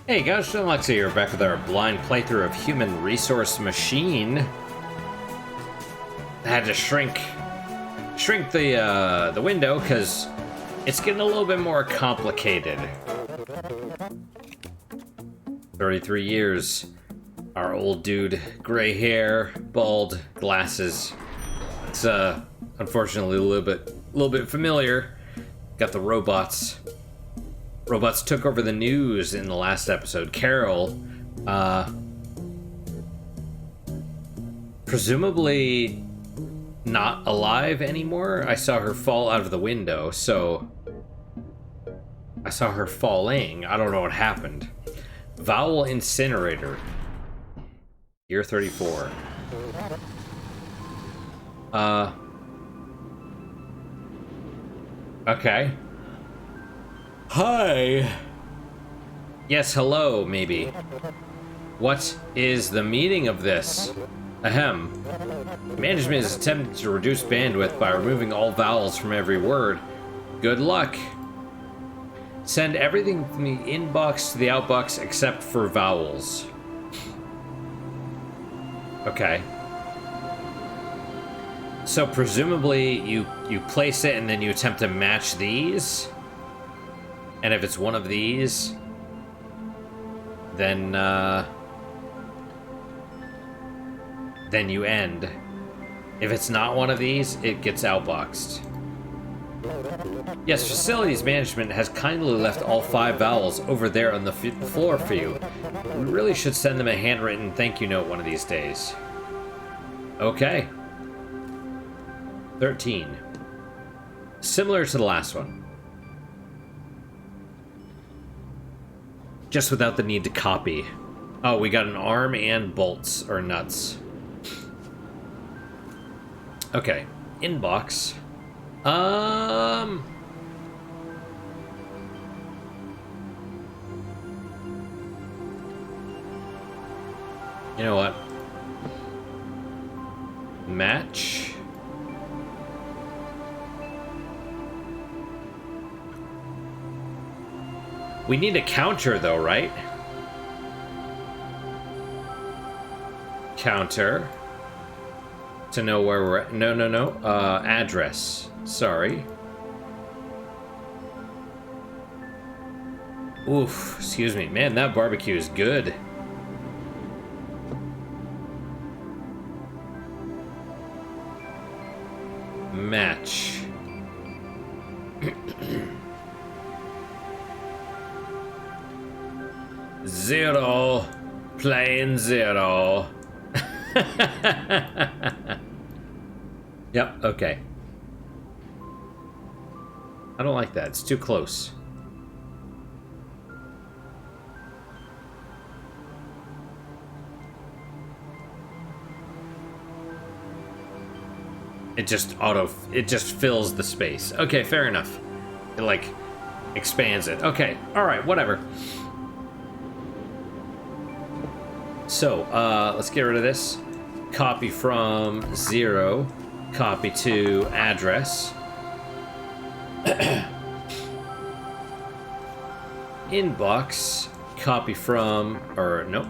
Hey guys, Alexa here, back with our blind playthrough of Human Resource Machine. I had to shrink the window because it's getting a little bit more complicated. 33 years, our old dude, gray hair, bald, glasses. It's unfortunately a little bit familiar. Got the robots. Robots took over the news in the last episode. Carol, presumably not alive anymore. I saw her fall out of the window, so I saw her falling. I don't know what happened. Vowel incinerator. Year 34. Okay. Hi. Yes, hello, maybe. What is the meaning of this? Ahem. Management is attempting to reduce bandwidth by removing all vowels from every word. Good luck. Send everything from the inbox to the outbox except for vowels. Okay. So presumably you place it and then you attempt to match these? And if it's one of these, then you end. If it's not one of these, it gets outboxed. Yes, facilities management has kindly left all 5 vowels over there on the floor for you. We really should send them a handwritten thank you note one of these days. Okay. 13. Similar to the last one. Just without the need to copy. Oh, we got an arm and bolts, or nuts. Okay. Inbox. You know what? Match. We need a counter, though, right? Counter. To know where we're at. No. Address. Sorry. Oof, excuse me. Man, that barbecue is good. Match. Zero. Plain zero. Yep, okay. I don't like that. It's too close. It just fills the space. Okay, fair enough. It, like, expands it. Okay, alright, whatever. So, let's get rid of this. Copy from 0. Copy to address. Inbox. Copy from... Or, nope.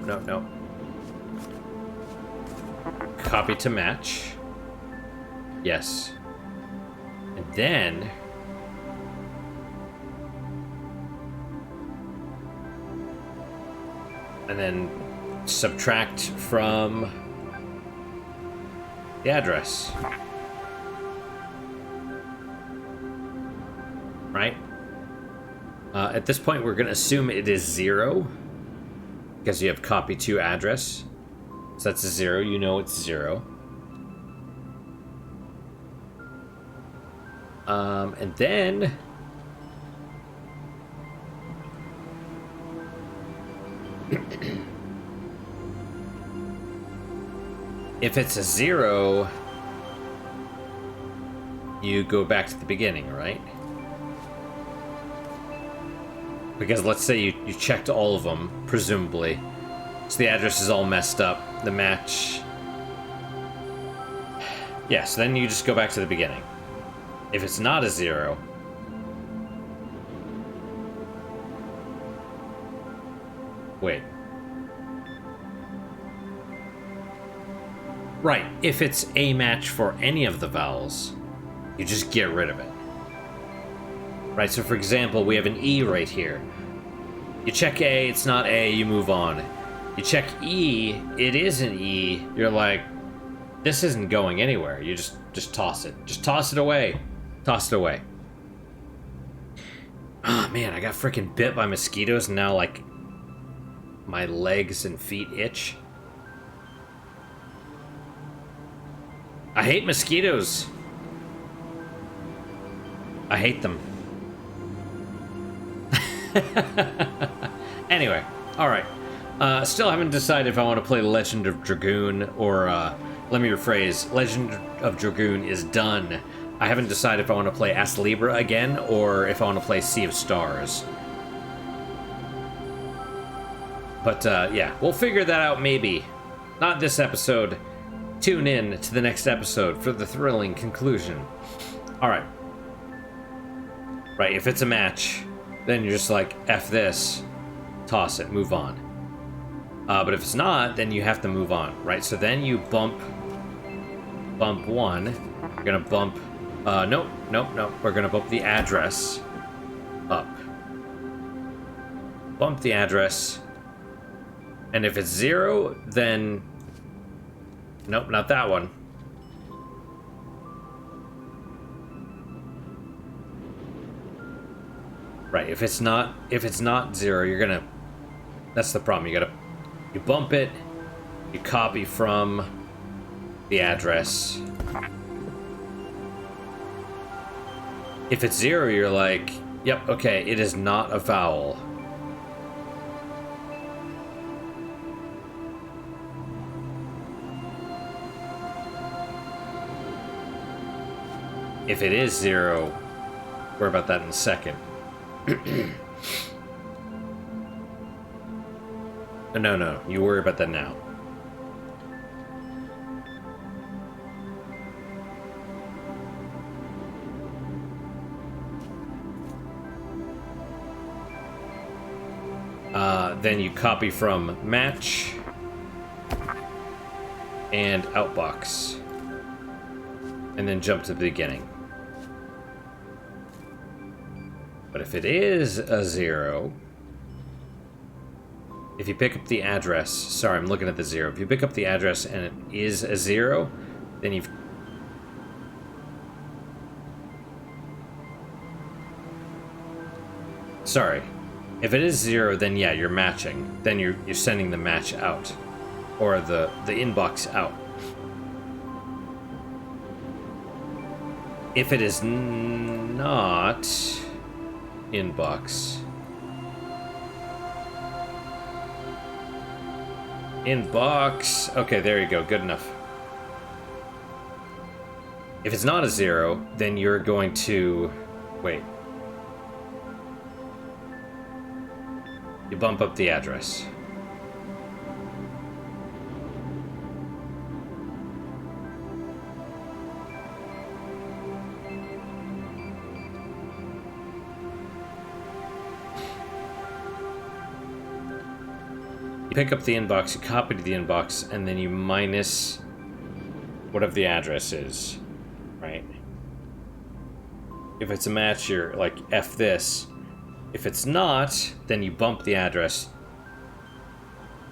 Copy to match. Yes. And then... subtract from the address. Right? At this point, we're going to assume it is 0 because you have copy to address. So that's a 0. You know it's 0. And then... if it's a 0, you go back to the beginning, right? Because let's say you checked all of them, presumably. So the address is all messed up. The match... Yeah, so then you just go back to the beginning. If it's not a 0... Wait. Right, if it's a match for any of the vowels, you just get rid of it. Right, so for example, we have an E right here. You check A, it's not A, you move on. You check E, it is an E, you're like, this isn't going anywhere. You just toss it. Just toss it away. Toss it away. Oh man, I got freaking bit by mosquitoes and now like my legs and feet itch. I hate mosquitoes. I hate them. Anyway, alright. Still haven't decided if I want to play Legend of Dragoon or, let me rephrase, Legend of Dragoon is done. I haven't decided if I want to play As Libra again or if I want to play Sea of Stars. But, yeah, we'll figure that out maybe. Not this episode. Tune in to the next episode for the thrilling conclusion. Alright. Right, if it's a match, then you're just like, F this, toss it, move on. But if it's not, then you have to move on, right? So then you bump one. You're gonna bump, nope. We're gonna bump the address up. Bump the address. And if it's 0, then, nope, not that one. Right, if it's not 0, you're gonna, that's the problem. You bump it, you copy from the address. If it's 0, you're like, yep, okay, it is not a vowel. If it is 0, worry about that in a second. No, you worry about that now. Then you copy from match and outbox, and then jump to the beginning. But if it is a 0, if you pick up the address, sorry, I'm looking at the 0. If you pick up the address and it is a 0, then you've... Sorry. If it is 0, then yeah, you're matching. Then you're sending the match out. Or the inbox out. If it is not... inbox. Inbox. Okay, there you go. Good enough. If it's not a 0, then you're going to... Wait. You bump up the address. You pick up the inbox, you copy to the inbox, and then you minus whatever the address is, right? If it's a match, you're like, F this. If it's not, then you bump the address,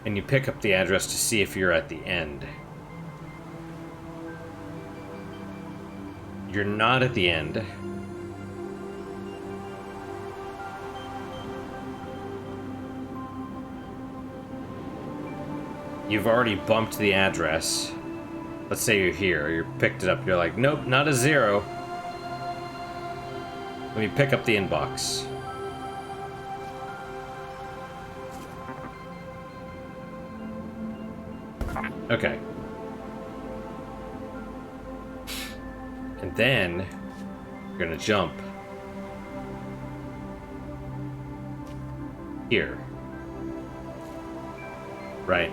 and you pick up the address to see if you're at the end. You're not at the end. You've already bumped the address. Let's say you're here, you picked it up, you're like, nope, not a 0. Let me pick up the inbox. Okay. And then, you're gonna jump here. Right.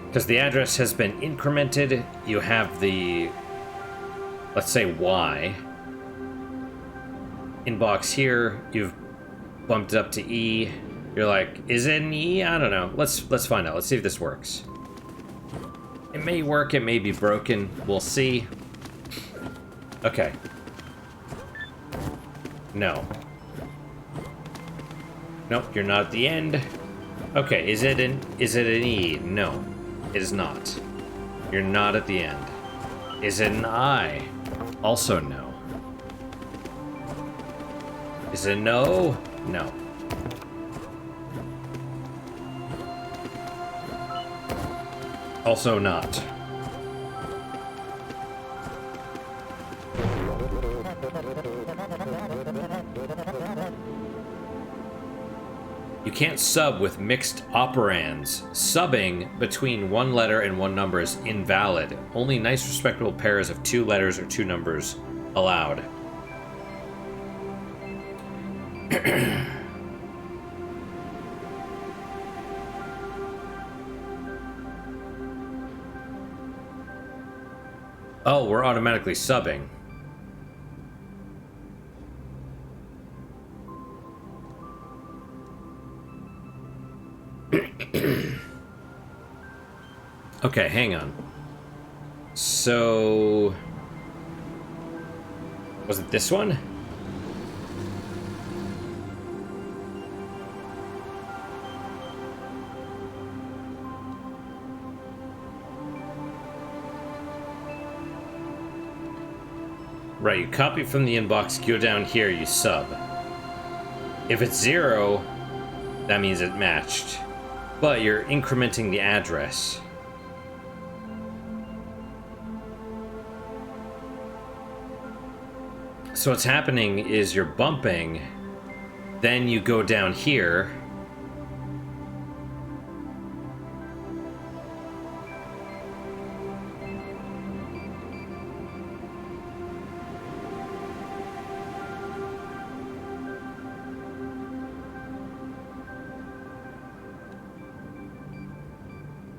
Because the address has been incremented, you have the, let's say, Y. Inbox here, you've bumped it up to E. You're like, is it an E? I don't know. Let's find out. Let's see if this works. It may work, it may be broken. We'll see. Okay. No. Nope, you're not at the end. Okay, is it an E? No, it is not. You're not at the end. Is it an I? Also no. Is it no? No. Also not. You can't sub with mixed operands. Subbing between one letter and one number is invalid. Only nice respectable pairs of 2 letters or 2 numbers allowed. Oh, we're automatically subbing. Okay, hang on. So... was it this one? Right, you copy from the inbox, go down here, you sub. If it's 0, that means it matched. But you're incrementing the address. So what's happening is you're bumping, then you go down here.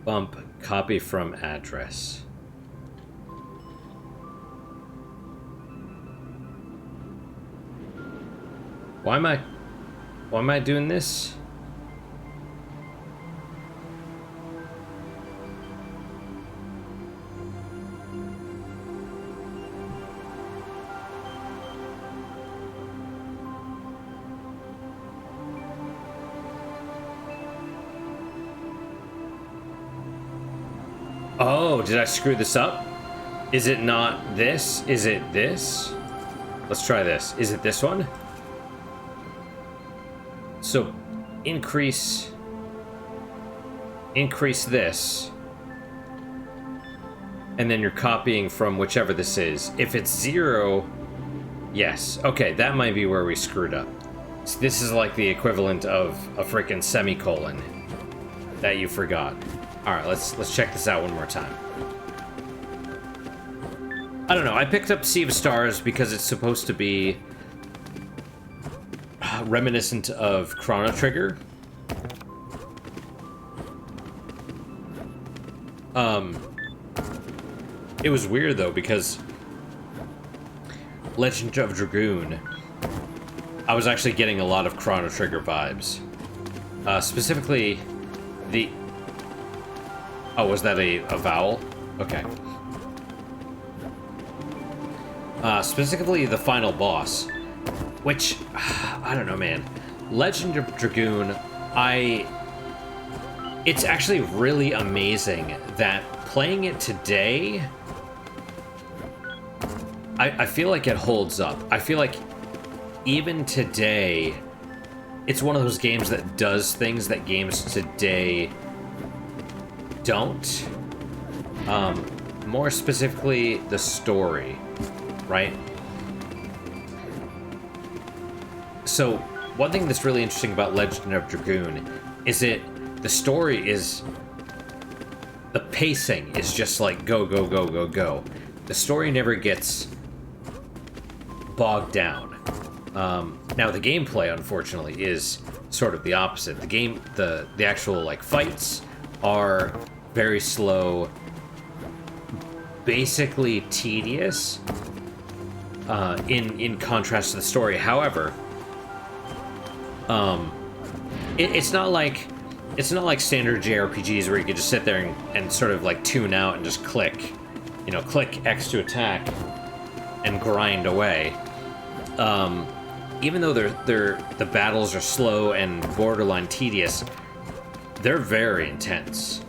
Bump, copy from address. Why am I doing this? Oh, did I screw this up? Is it not this? Is it this? Let's try this. Is it this one? So, increase this, and then you're copying from whichever this is. If it's 0, yes. Okay, that might be where we screwed up. So this is like the equivalent of a freaking semicolon that you forgot. All right, let's check this out one more time. I don't know. I picked up Sea of Stars because it's supposed to be reminiscent of Chrono Trigger. It was weird though because Legend of Dragoon, I was actually getting a lot of Chrono Trigger vibes. Specifically, the... oh, was that a vowel? Okay. Specifically the final boss, which, I don't know, man. Legend of Dragoon, it's actually really amazing that playing it today, I feel like it holds up. I feel like even today, it's one of those games that does things that games today don't. More specifically, the story, right? So, one thing that's really interesting about Legend of Dragoon is the story is, the pacing is just like go, go, go, go, go. The story never gets bogged down. Now the gameplay, unfortunately, is sort of the opposite. The game, the actual like fights are very slow, basically tedious, in contrast to the story. However, it's not like standard JRPGs where you could just sit there and sort of like tune out and just click, you know, click X to attack and grind away. Even though the battles are slow and borderline tedious, they're very intense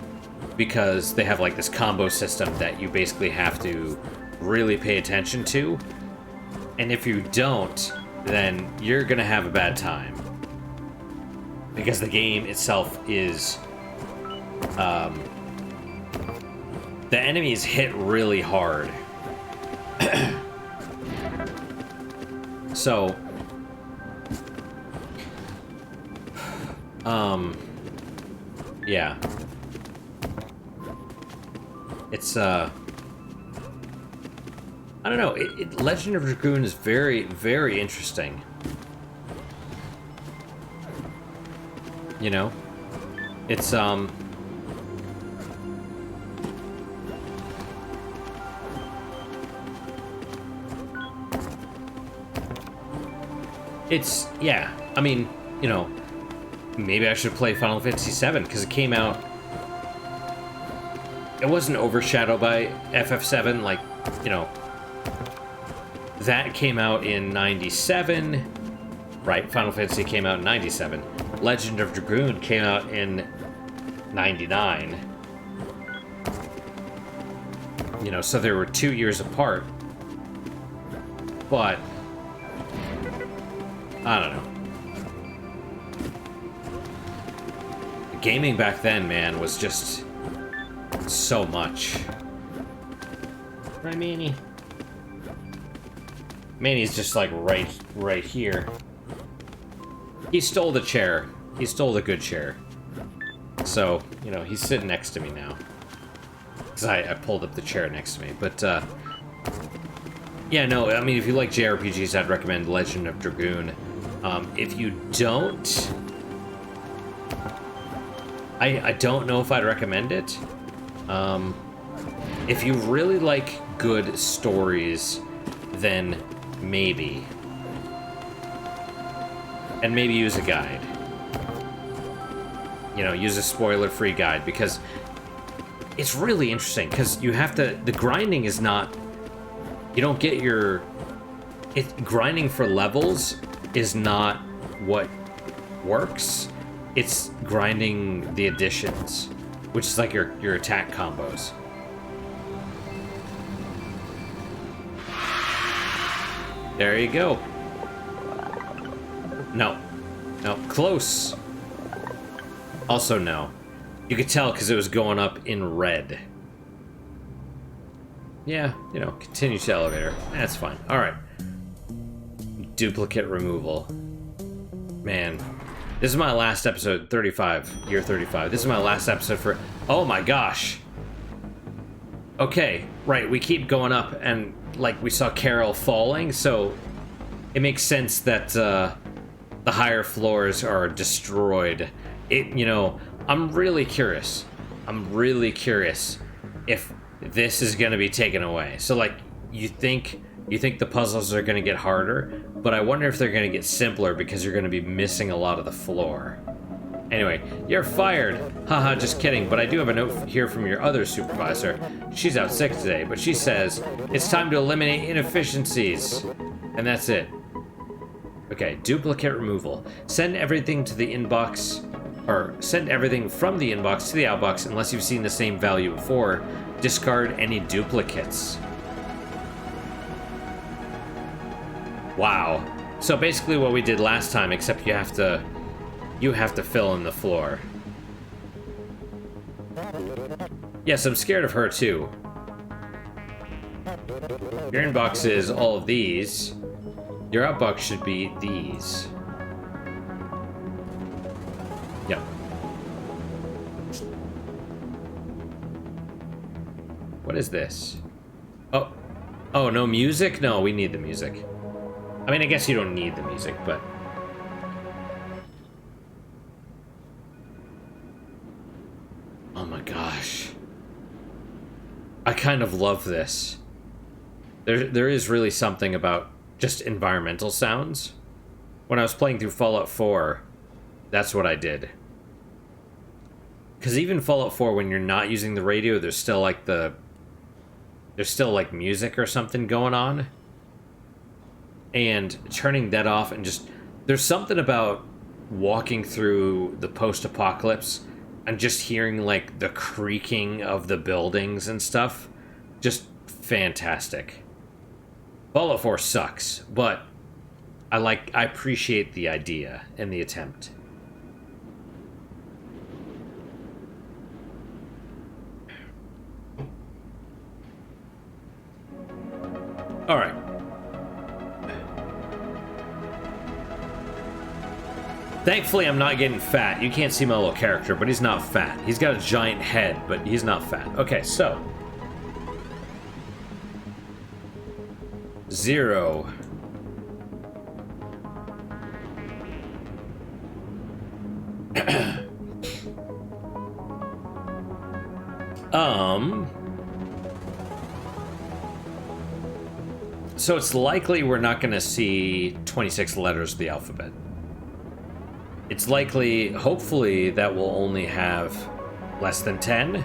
because they have like this combo system that you basically have to really pay attention to, and if you don't, then you're gonna have a bad time because the game itself is the enemies hit really hard. So yeah, it's I don't know, Legend of Dragoon is very, very interesting. You know, it's yeah, I mean, you know, maybe I should play Final Fantasy VII because it came out, it wasn't overshadowed by FF7, like, you know, that came out in 97, right? Final Fantasy came out in 97. Legend of Dragoon came out in 99. You know, so there were 2 years apart. But I don't know. Gaming back then, man, was just so much. Right, Manny? Manny's just like right here. He stole the chair. He stole the good chair. So, you know, he's sitting next to me now. Because I pulled up the chair next to me. But, yeah, no, I mean, if you like JRPGs, I'd recommend Legend of Dragoon. If you don't, I don't know if I'd recommend it. If you really like good stories, then maybe. And maybe use a guide. You know, use a spoiler-free guide, because it's really interesting, because you have to, the grinding is not, you don't get your, grinding for levels is not what works. It's grinding the additions, which is like your attack combos. There you go. No. No. Close. Also no. You could tell because it was going up in red. Yeah, you know, continue to elevator. That's fine. Alright. Duplicate removal. Man. This is my last episode, 35. Year 35. This is my last episode for... Oh my gosh. Okay, right, we keep going up, and, like, we saw Carol falling, so it makes sense that, the higher floors are destroyed. You know, I'm really curious. I'm really curious if this is gonna be taken away. So, like, you think the puzzles are gonna get harder, but I wonder if they're gonna get simpler because you're gonna be missing a lot of the floor. Anyway, you're fired. Haha, just kidding, but I do have a note here from your other supervisor. She's out sick today, but she says it's time to eliminate inefficiencies. And that's it. Okay, duplicate removal. Send everything to the inbox, or send everything from the inbox to the outbox unless you've seen the same value before. Discard any duplicates. Wow. So basically what we did last time, except you have to fill in the floor. Yes, I'm scared of her too. Your inbox is all of these. Your outbox should be these. Yep. What is this? Oh. Oh, no music? No, we need the music. I mean, I guess you don't need the music, but... Oh my gosh. I kind of love this. There is really something about just environmental sounds. When I was playing through Fallout 4, That's what I did. Because even Fallout 4, when you're not using the radio, there's still like music or something going on. And turning that off and just... There's something about walking through the post-apocalypse and just hearing like the creaking of the buildings and stuff. Just fantastic. Fallout 4 sucks, but I appreciate the idea and the attempt. All right. Thankfully, I'm not getting fat. You can't see my little character, but he's not fat. He's got a giant head, but he's not fat. Okay, so. 0. So it's likely we're not going to see 26 letters of the alphabet. It's likely, hopefully, that we'll only have less than 10.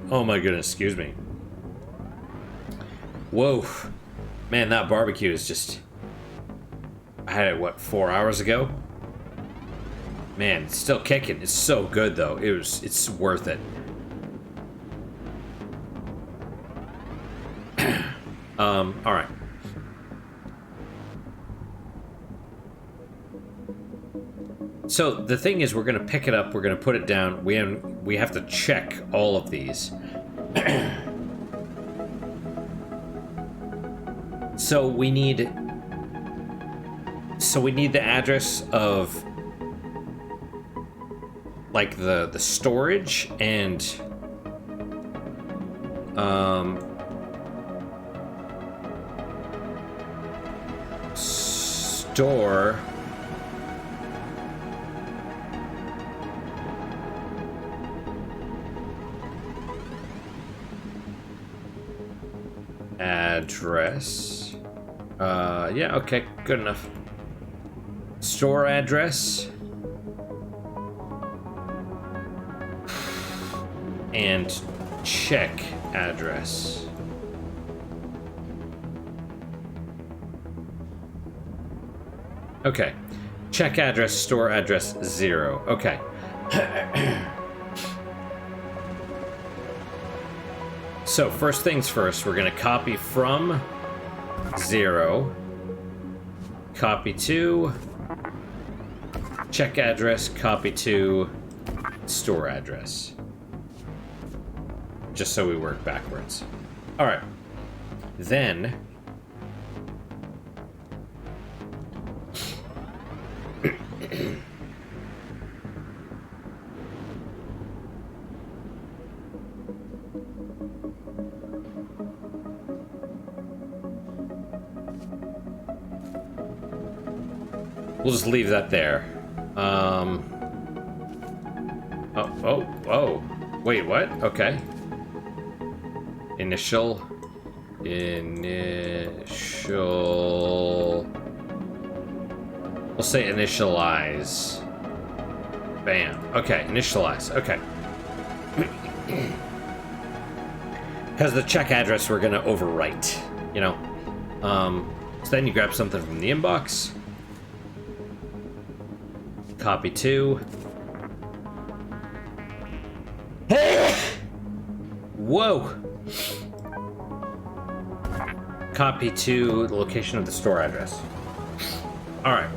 Oh my goodness, excuse me. Whoa. Man, that barbecue is just... I had it, what, 4 hours ago? Man, it's still kicking. It's so good, though. It's worth it. Alright. So, the thing is, we're going to pick it up, we're going to put it down, we have to check all of these. So, we need the address of, like, the storage and, store address. Yeah, okay, good enough. Store address and check address. Okay. Check address, store address 0. Okay. So, first things first, we're going to copy from 0. Copy to check address, copy to store address. Just so we work backwards. Alright. Then... we'll just leave that there. Oh. Wait, what? Okay. Initial. We'll say initialize. Bam. Okay, initialize. Okay. Because the check address we're gonna overwrite, you know. So then you grab something from the inbox. Copy to. Whoa! Copy to the location of the store address. Alright.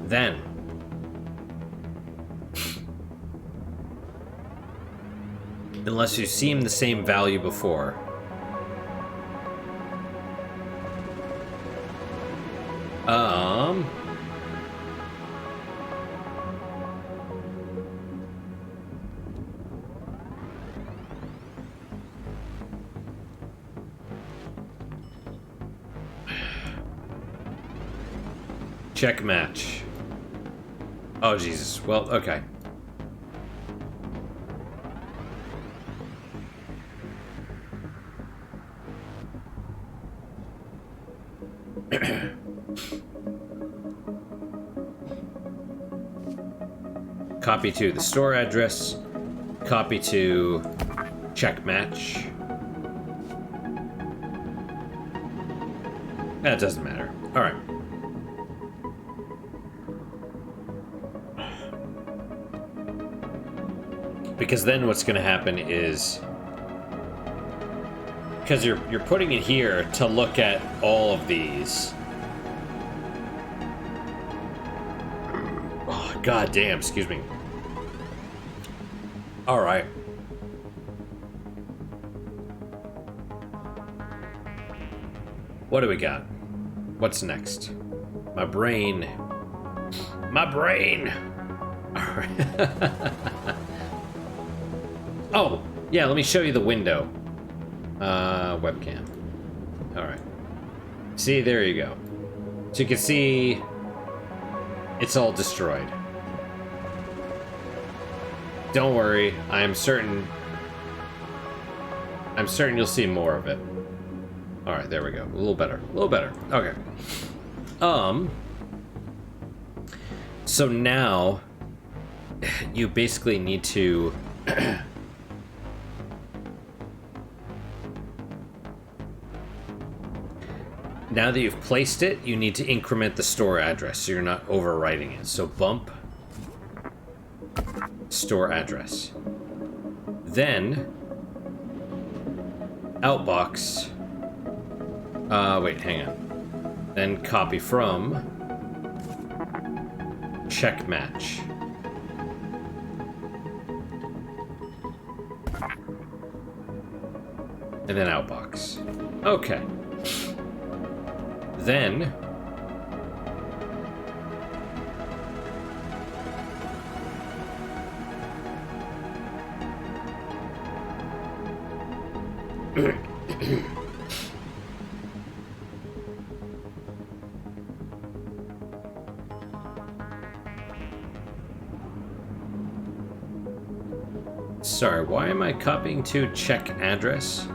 Then. Unless you've seen the same value before. Check match. Oh, Jesus. Well, okay. Copy to the store address. Copy to check match. That doesn't matter. All right. Because then what's going to happen is, because you're putting it here to look at all of these. Oh, God damn, excuse me. All right. What do we got? What's next? My brain. My brain. All right. Oh, yeah, let me show you the window. Webcam. All right. See, there you go. So you can see it's all destroyed. Don't worry, I'm certain you'll see more of it. All right, there we go. A little better. A little better. Okay. So now you basically need to now that you've placed it, you need to increment the store address so you're not overwriting it. So bump store address. Then outbox. Wait, hang on. Then copy from check match. And then outbox. Okay. Then sorry, why am I copying to check address?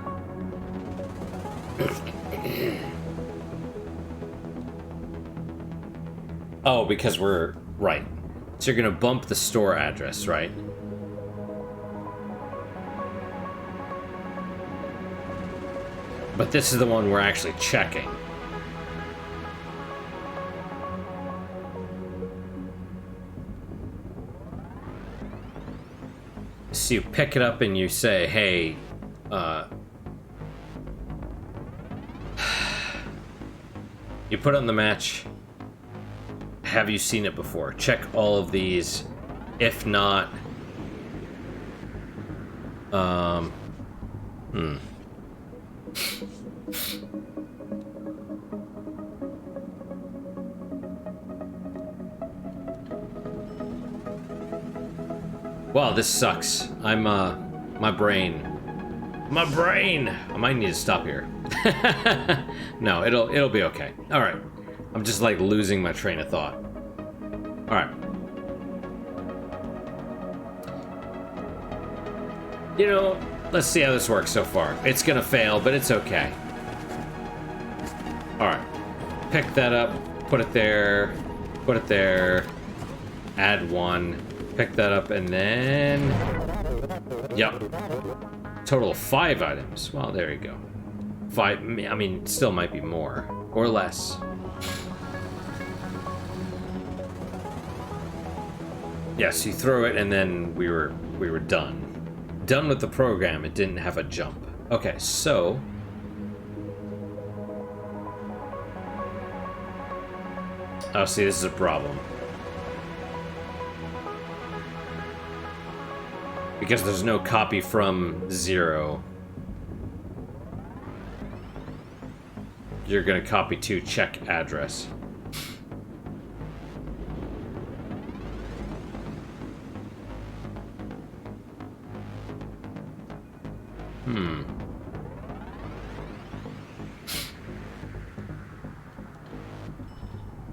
Oh, because we're right. So you're gonna bump the store address, right? But this is the one we're actually checking. So you pick it up and you say, hey, you put on the match. Have you seen it before? Check all of these. If not, Wow, this sucks. I'm, my brain. My brain! I might need to stop here. No, it'll be okay. Alright. I'm just, like, losing my train of thought. Alright. You know, let's see how this works so far. It's gonna fail, but it's okay. Alright. Pick that up, put it there, add one, pick that up, and then... Yep. Total of 5 items. Well, there you go. 5, I mean, still might be more. Or less. Yes, you throw it, and then we were done. Done with the program. It didn't have a jump. Okay, so... Oh, see, this is a problem. Because there's no copy from 0. You're gonna copy to check address.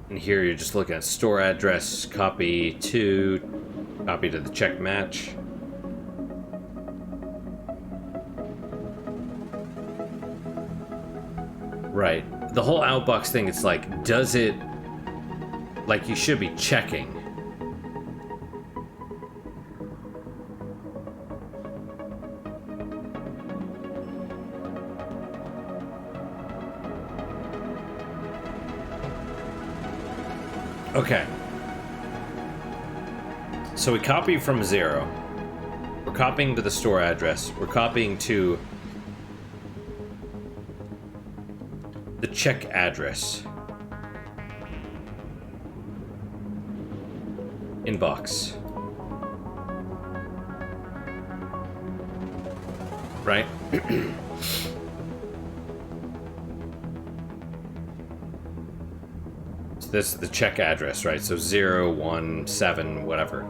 And here you're just looking at store address, copy to the check match. Right. the whole outbox thing, it's like, does it, like, you should be checking. Okay. So we copy from 0. We're copying to the store address. We're copying to the check address. Inbox. Right? So this is the check address, right? So 017, whatever.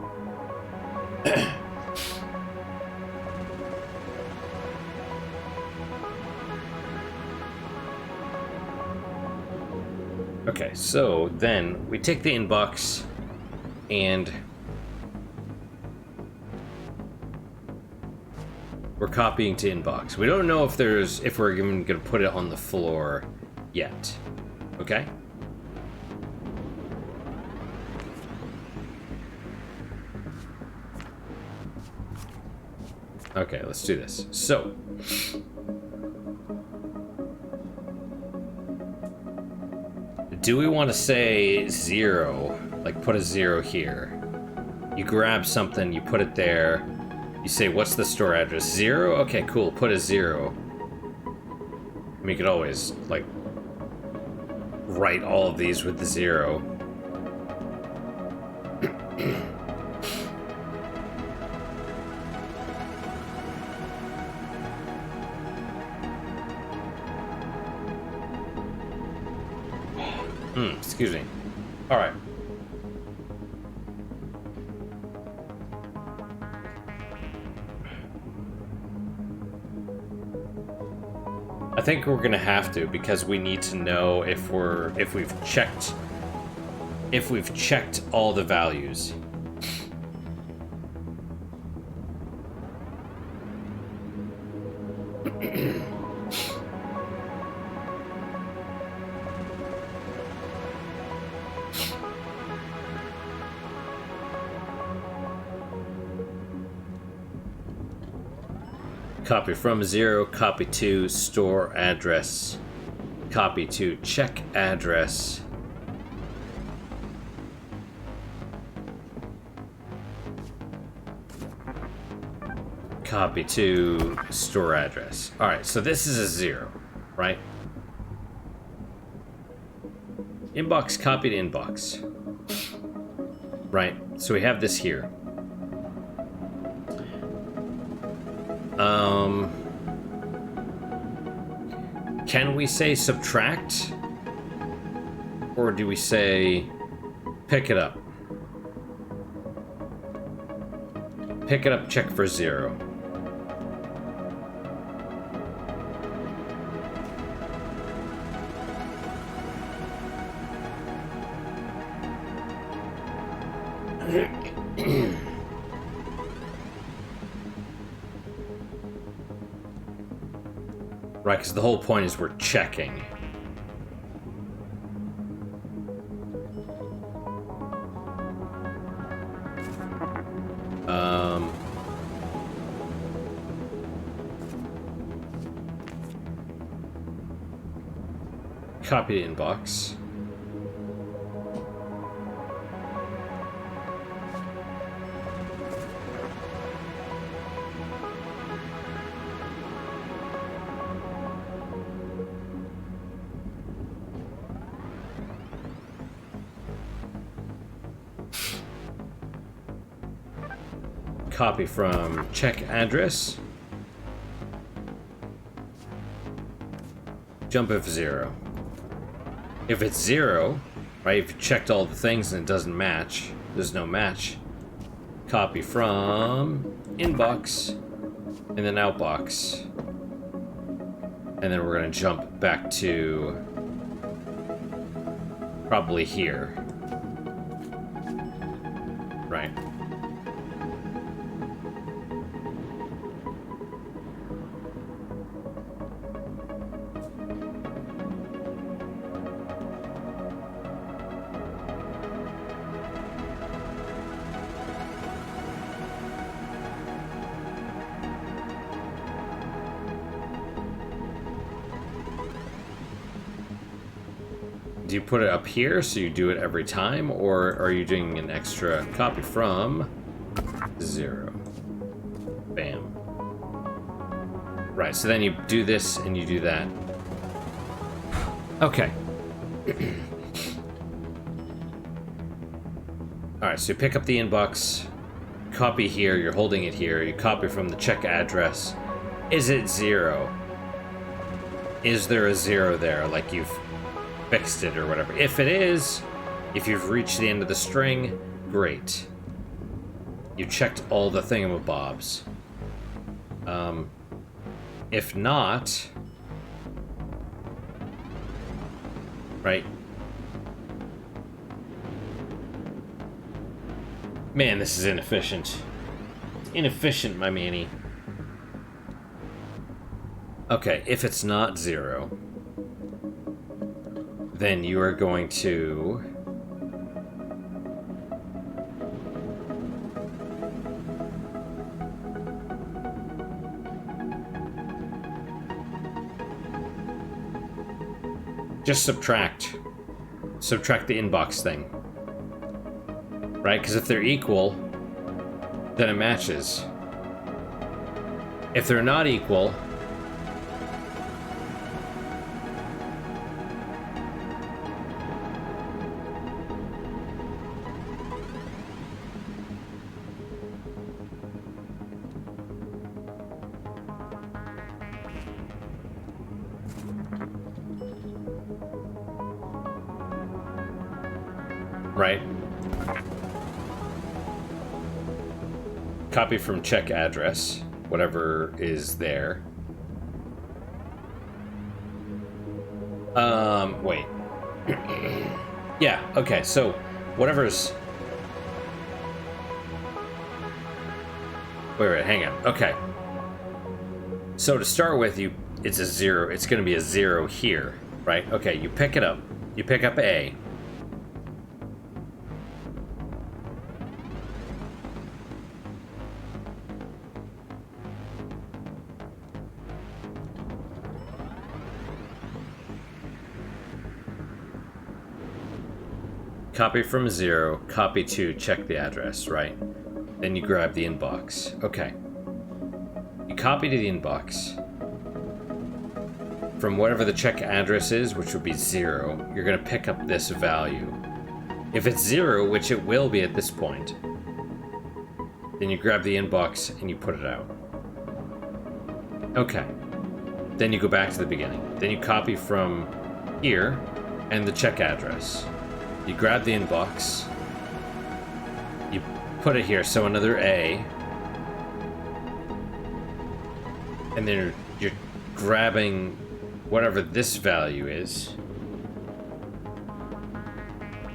Okay, so then we take the inbox and we're copying to inbox. We don't know if we're even gonna put it on the floor yet. Okay? Okay, let's do this. So do we want to say 0? Like, put a 0 here. You grab something, you put it there. You say, what's the store address? 0? Okay, cool. Put a 0. I mean, you could always, like, write all of these with the 0. Excuse me. All right. I think we're gonna have to, because we need to know if we've checked all the values. Copy from 0, copy to store address, copy to check address, copy to store address. All right, so this is a 0, right? Inbox, copy to inbox. Right, so we have this here. Can we say subtract? Or do we say pick it up? Pick it up, check for 0. Right, because the whole point is we're checking. Copy to inbox. Copy from check address. Jump if 0. If it's 0, right, if you checked all the things and it doesn't match, there's no match. Copy from inbox and then outbox. And then we're gonna jump back to probably here. Right. do you put it up here so you do it every time, or are you doing an extra copy from 0? Bam. Right, so then you do this and you do that. Okay. Alright, so you pick up the inbox, copy here, you're holding it here, you copy from the check address. Is it 0? Is there a 0 there, like you've fixed it or whatever? If it is, if you've reached the end of the string, great. You checked all the thingamabobs. If not, right? Man, this is inefficient. It's inefficient, my manny. Okay, if it's not 0, then you are going to... just subtract. Subtract the inbox thing. Right? Because if they're equal, then it matches. If they're not equal... Right. Copy from check address, whatever is there. Wait. Yeah, okay, so whatever's... Wait, hang on. Okay. So to start with, it's a 0. It's going to be a 0 here, right? Okay, you pick it up. You pick up A. Copy from 0, copy to, check the address, right? Then you grab the inbox. Okay. You copy to the inbox. From whatever the check address is, which would be 0, you're going to pick up this value. If it's 0, which it will be at this point, then you grab the inbox and you put it out. Okay. Then you go back to the beginning. Then you copy from here and the check address. You grab the inbox, you put it here, so another A, and then you're grabbing whatever this value is,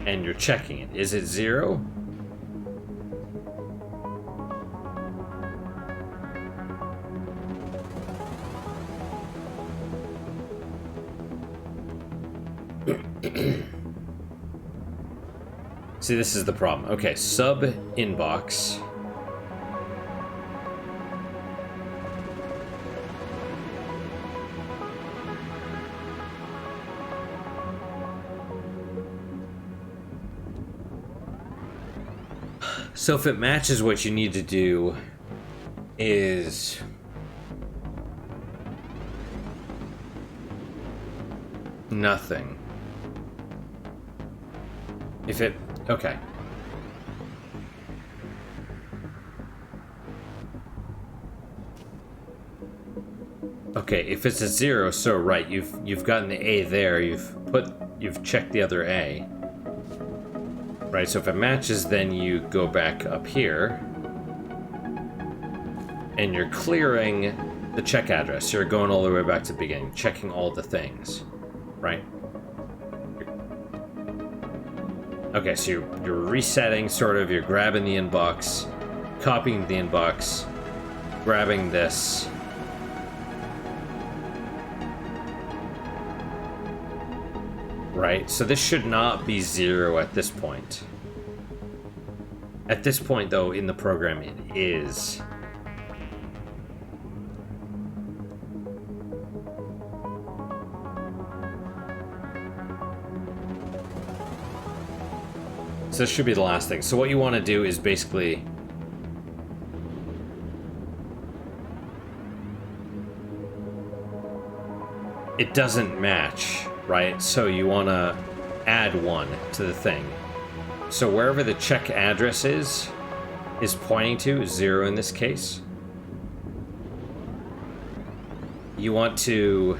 and you're checking it. Is it 0? See, this is the problem. Okay, sub inbox. So if it matches, what you need to do is nothing. If it... Okay. Okay, if it's a 0, so right, you've gotten the A there, you've checked the other A. Right, so if it matches, then you go back up here and you're clearing the check address. You're going all the way back to the beginning, checking all the things, right? Okay, so you're resetting, sort of, you're grabbing the inbox, copying the inbox, grabbing this. Right, so this should not be 0 at this point. At this point, though, in the program, it is. So this should be the last thing. So what you want to do is basically... It doesn't match, right? So you want to add 1 to the thing. So wherever the check address is pointing to, 0 in this case. You want to...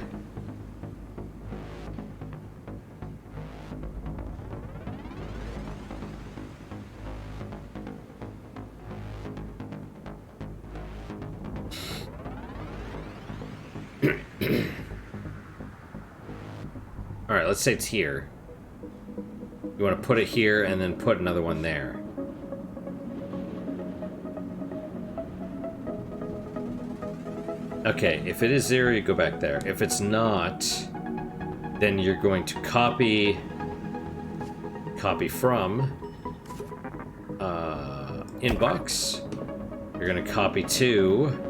Alright, let's say it's here. You want to put it here and then put another one there. Okay, if it is 0, you go back there. If it's not, then you're going to copy from inbox. You're going to copy to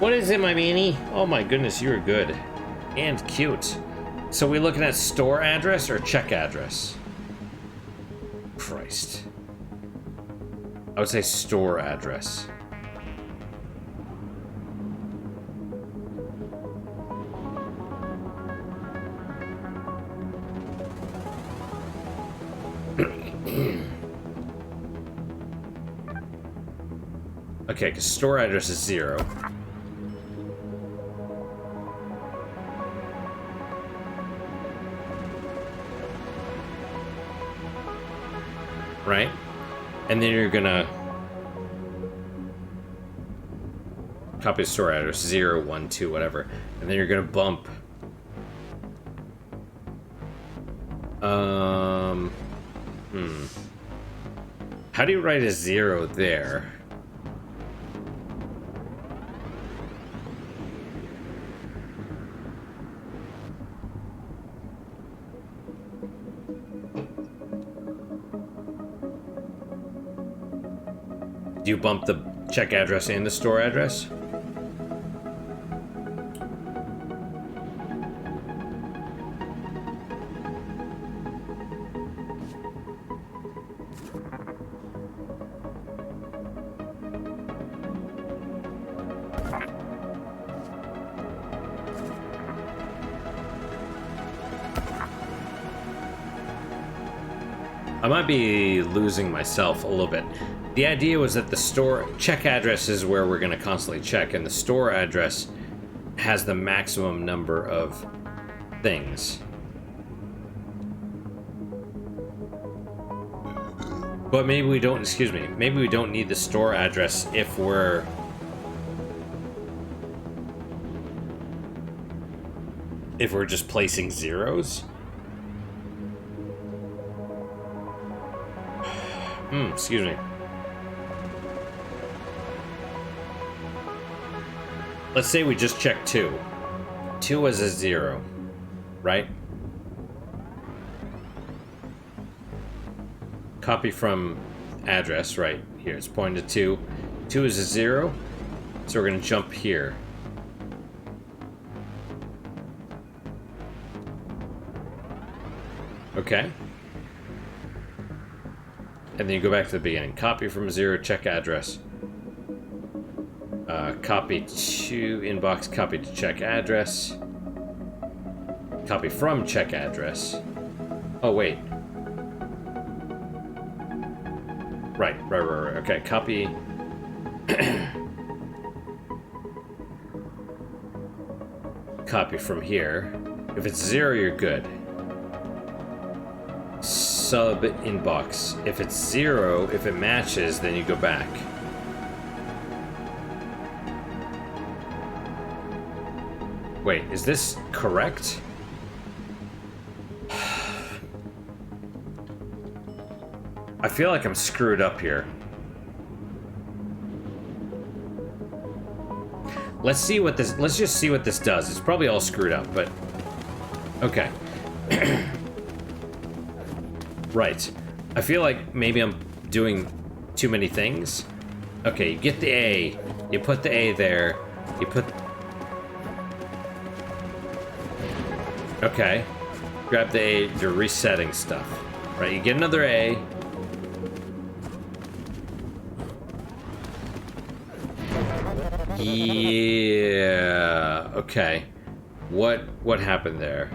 what is it, my meanie? Oh my goodness, you are good and cute. So we looking at store address or check address? Christ. I would say store address. Okay, because store address is 0. Right? And then you're gonna copy store address 0, 1, 2, whatever. And then you're gonna bump how do you write a 0 there? Do you bump the check address and the store address? I might be losing myself a little bit. The idea was that the store check address is where we're going to constantly check, and the store address has the maximum number of things. But maybe we don't, excuse me, maybe we don't need the store address if we're just placing zeros. Excuse me. Let's say we just check 2. 2 is a 0, right? Copy from address, right here. It's pointed to 2. 2 is a 0, so we're going to jump here. Okay. And then you go back to the beginning. Copy from 0, check address. Copy to inbox, copy to check address. Copy from check address. Oh, wait. Right. Okay, copy. Copy from here. If it's 0, you're good. Sub inbox. If it's 0, if it matches, then you go back. Wait, is this correct? I feel like I'm screwed up here. Let's just see what this does. It's probably all screwed up, but okay. Right. I feel like maybe I'm doing too many things. Okay, you get the A. You put the A there. You put... Okay. Grab the A, you're resetting stuff. Right, you get another A. Yeah. Okay. What happened there?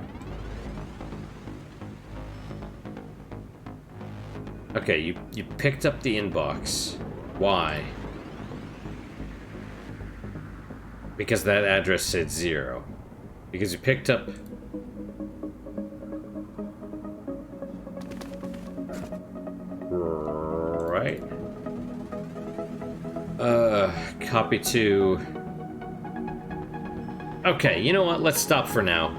Okay, you picked up the inbox. Why? Because that address said 0. Because you picked up... Right. Copy to... Okay, you know what? Let's stop for now.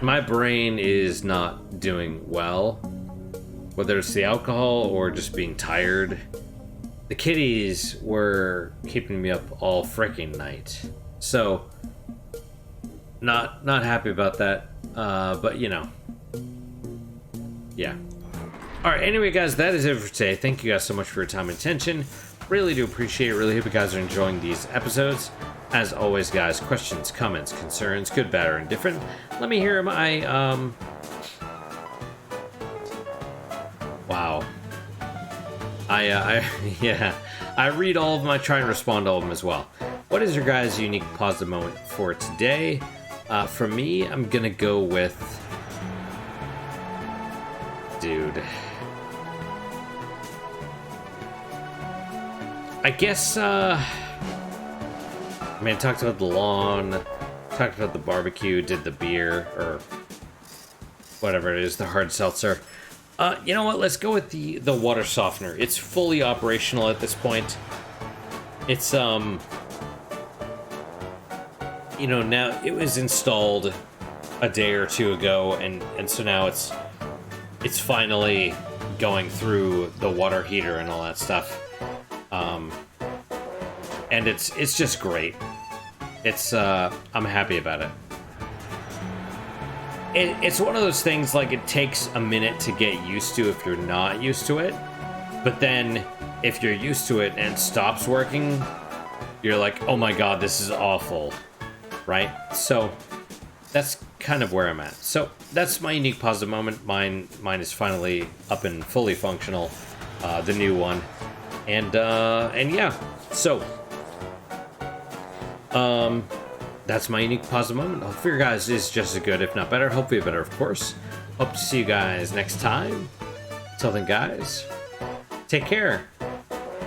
My brain is not doing well. Whether it's the alcohol or just being tired. The kitties were keeping me up all freaking night. So, not happy about that. But you know. Yeah. Alright, anyway guys, that is it for today. Thank you guys so much for your time and attention. Really do appreciate it. Really hope you guys are enjoying these episodes. As always, guys, questions, comments, concerns, good, bad, or indifferent, let me hear my, Wow. Yeah, I read all of them. I try and respond to all of them as well. What is your guys' unique positive moment for today? For me, I'm gonna go with... Dude. I guess, I mean, I talked about the lawn, talked about the barbecue, did the beer, or whatever it is, the hard seltzer. You know what? Let's go with the water softener. It's fully operational at this point. It's, you know, now it was installed a day or two ago, and so now it's finally going through the water heater and all that stuff. And it's just great. It's, I'm happy about it. It's one of those things, like, it takes a minute to get used to if you're not used to it. But then, if you're used to it and it stops working, you're like, oh my god, this is awful. Right? So, that's kind of where I'm at. So, that's my unique positive moment. Mine is finally up and fully functional. The new one. And yeah. So, that's my unique positive moment. Hope for you guys is just as good, if not better. Hopefully better, of course. Hope to see you guys next time. Till then, guys, take care.